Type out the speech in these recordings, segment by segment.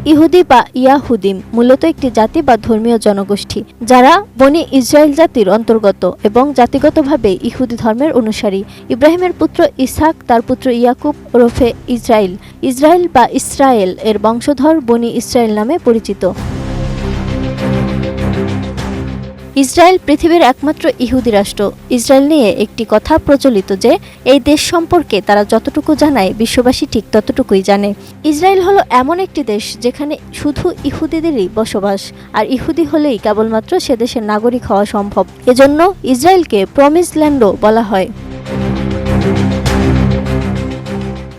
ইহুদি বা ইয়াহুদিম মূলত একটি জাতি বা ধর্মীয় জনগোষ্ঠী যারা বনি ইসরায়েল জাতির অন্তর্গত এবং জাতিগতভাবে ইহুদি ধর্মের অনুসারী। ইব্রাহিমের পুত্র ইসহাক তার পুত্র ইয়াকুব ওরফে ইসরায়েল বা ইসরায়েল এর বংশধর বনি ইসরায়েল নামে পরিচিত। ইসরায়েল পৃথিবীর একমাত্র ইহুদি রাষ্ট্র। ইসরায়েল নিয়ে একটি কথা প্রচলিত যে এই দেশ সম্পর্কে তারা যতটুকু জানায় বিশ্ববাসী ঠিক ততটুকুই জানে। ইসরায়েল হলো এমন একটি দেশ যেখানে শুধু ইহুদিদেরই বসবাস, আর ইহুদি হলেই কেবলমাত্র সে দেশের নাগরিক হওয়া সম্ভব। এজন্য ইসরায়েলকে প্রমিসড ল্যান্ডও বলা হয়।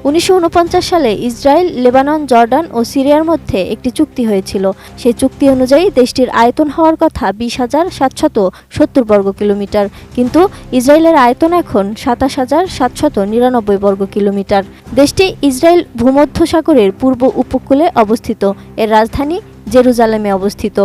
1949 সালে ইসরায়েল, লেবানন, জর্ডান ও সিরিয়ার মধ্যে একটি চুক্তি হয়েছিল। সেই চুক্তি অনুযায়ী দেশটির আয়তন হওয়ার কথা 20,770 বর্গ কিলোমিটার, কিন্তু ইসরায়েলের আয়তন এখন 27,799 বর্গ কিলোমিটার। দেশটি ইসরায়েল ভূমধ্যসাগরের পূর্ব উপকূলে অবস্থিত। এর রাজধানী জেরুজালেমে অবস্থিত।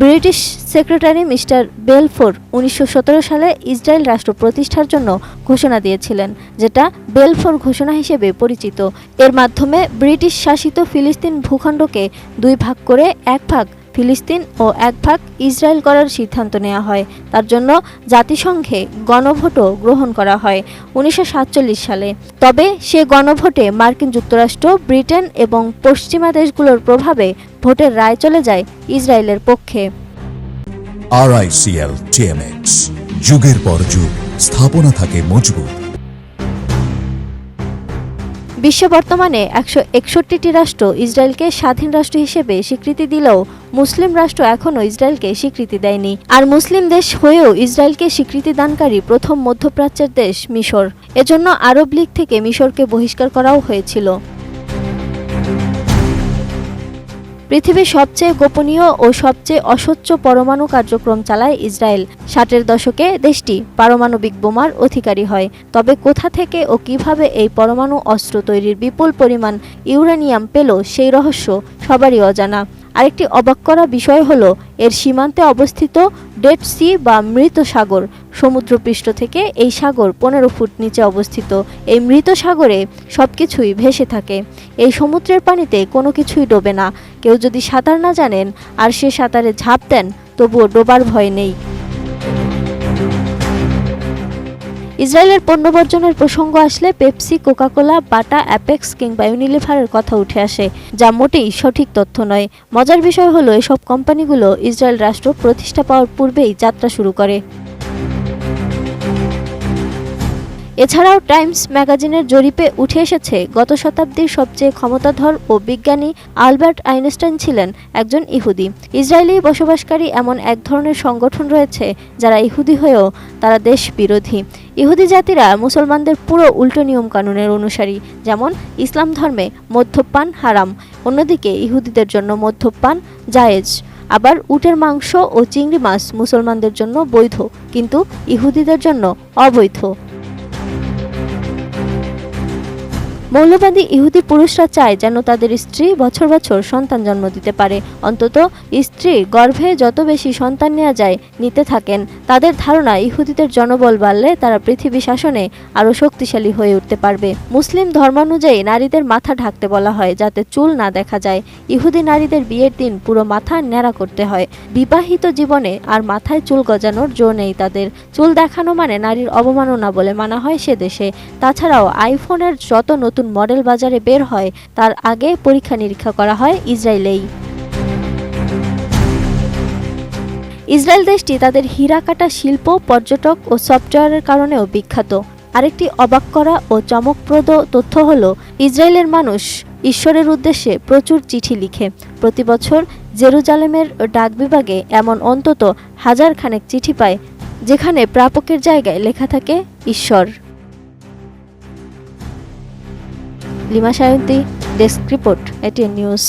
ব্রিটিশ সেক্রেটারি মিস্টার বেলফোর 1917 সালে ইসরায়েল রাষ্ট্র প্রতিষ্ঠার জন্য ঘোষণা দিয়েছিলেন, যেটা বেলফোর ঘোষণা হিসেবে পরিচিত। এর মাধ্যমে ব্রিটিশ শাসিত ফিলিস্তিন ভূখণ্ডকে দুই ভাগ করে এক ভাগ ফিলিস্তিন ও এক ভাগ ইসরায়েল করার সিদ্ধান্ত নেওয়া হয়। তার জন্য জাতিসংঘে গণভোটও গ্রহণ করা হয় 1947 সালে। তবে সে গণভোটে মার্কিন যুক্তরাষ্ট্র, ব্রিটেন এবং পশ্চিমা দেশগুলোর প্রভাবে ভোটের রায় চলে যায় ইসরায়েলের পক্ষে। RICL TMX, যুগের পর যুগ স্থাপনা থাকে মজবুত। বিশ্বে বর্তমানে 161টি রাষ্ট্র ইসরায়েলকে স্বাধীন রাষ্ট্র হিসেবে স্বীকৃতি দিলেও মুসলিম রাষ্ট্র এখনও ইসরায়েলকে স্বীকৃতি দেয়নি। আর মুসলিম দেশ হয়েও ইসরায়েলকে স্বীকৃতি দানকারী প্রথম মধ্যপ্রাচ্যের দেশ মিশর। এজন্য আরব লীগ থেকে মিশরকে বহিষ্কার করাও হয়েছিল। পৃথিবীর সবচেয়ে গোপনীয় ও সবচেয়ে অস্বচ্ছ পরমাণু কার্যক্রম চালায় ইসরায়েল। 60-এর দশকে দেশটি পারমাণবিক বোমার অধিকারী হয়। তবে কোথা থেকে ও কিভাবে এই পরমাণু অস্ত্র তৈরির বিপুল পরিমাণ ইউরেনিয়াম পেল সেই রহস্য সবারই অজানা। আরেকটি অবাক করা বিষয় হলো এর সীমান্তে অবস্থিত ডেড সি বা মৃত সাগর। সমুদ্রপৃষ্ঠ থেকে এই সাগর 15 ফুট নিচে অবস্থিত। এই মৃত সাগরে সবকিছুই ভেসে থাকে। এই সমুদ্রের পানিতে কোনো কিছুই ডোবে না। কেউ যদি সাঁতার না জানেন আর সে সাঁতারে ঝাঁপ দেন, তবুও ডোবার ভয় নেই। ইসরায়েলের পণ্য বর্জনের প্রসঙ্গ আসলে পেপসি, কোকাকোলা, বাটা, অ্যাপেক্স কিংবা ইউনিলিভারের কথা উঠে আসে, যা মোটেই সঠিক তথ্য নয়। মজার বিষয় হলো এসব কোম্পানিগুলো ইসরায়েল রাষ্ট্র প্রতিষ্ঠা পাওয়ার পূর্বেই যাত্রা শুরু করে। এছাড়াও টাইমস ম্যাগাজিনের জরিপে উঠে এসেছে গত শতাব্দীর সবচেয়ে ক্ষমতাধর ও বিজ্ঞানী আলবার্ট আইনস্টাইন ছিলেন একজন ইহুদি। ইসরায়েলি বসবাসকারী এমন এক ধরনের সংগঠন রয়েছে যারা ইহুদি হয়েও তারা দেশ বিরোধী। ইহুদি জাতিরা মুসলমানদের পুরো উল্টো নিয়ম কানুনের অনুসারী। যেমন ইসলাম ধর্মে মদ্যপান হারাম, অন্যদিকে ইহুদিদের জন্য মদ্যপান জায়েজ। আবার উটের মাংস ও চিংড়ি মাছ মুসলমানদের জন্য বৈধ, কিন্তু ইহুদিদের জন্য অবৈধ। মৌলবাদী ইহুদি পুরুষরা চায় যেন তাদের স্ত্রী বছর বছর সন্তান জন্ম দিতে পারে, অন্তত স্ত্রী গর্ভে যত বেশি সন্তান নেওয়া যায় নিতে থাকেন। তাদের ধারণা ইহুদিদের জনবল বাড়লে তারা পৃথিবী শাসনে আরও শক্তিশালী হয়ে উঠতে পারবে। মুসলিম ধর্মানুযায়ী নারীদের মাথা ঢাকতে বলা হয় যাতে চুল না দেখা যায়। ইহুদি নারীদের বিয়ের দিন পুরো মাথা ন্যাড়া করতে হয়। বিবাহিত জীবনে আর মাথায় চুল গজানোর জো নেই তাদের। চুল দেখানো মানে নারীর অবমাননা বলে মানা হয় সে দেশে। তাছাড়াও আইফোনের যত নতুন মডেল বাজারে বের হয় তার আগে পরীক্ষা নিরীক্ষা করা হয় ইসরায়েলেই। ইসরায়েল দেশটি তাদের হীরা কাটা শিল্প, পর্যটক ও সফটওয়্যারের কারণেও বিখ্যাত। আরেকটি অবাক করা ও চমকপ্রদ তথ্য হলো ইসরায়েলের মানুষ ঈশ্বরের উদ্দেশ্যে প্রচুর চিঠি লিখে। প্রতি বছর জেরুজালেমের ডাক বিভাগে এমন অন্তত 1000 খানেক চিঠি পায় যেখানে প্রাপকের জায়গায় লেখা থাকে ঈশ্বর। Lima Sayanti, desk report, ATN news.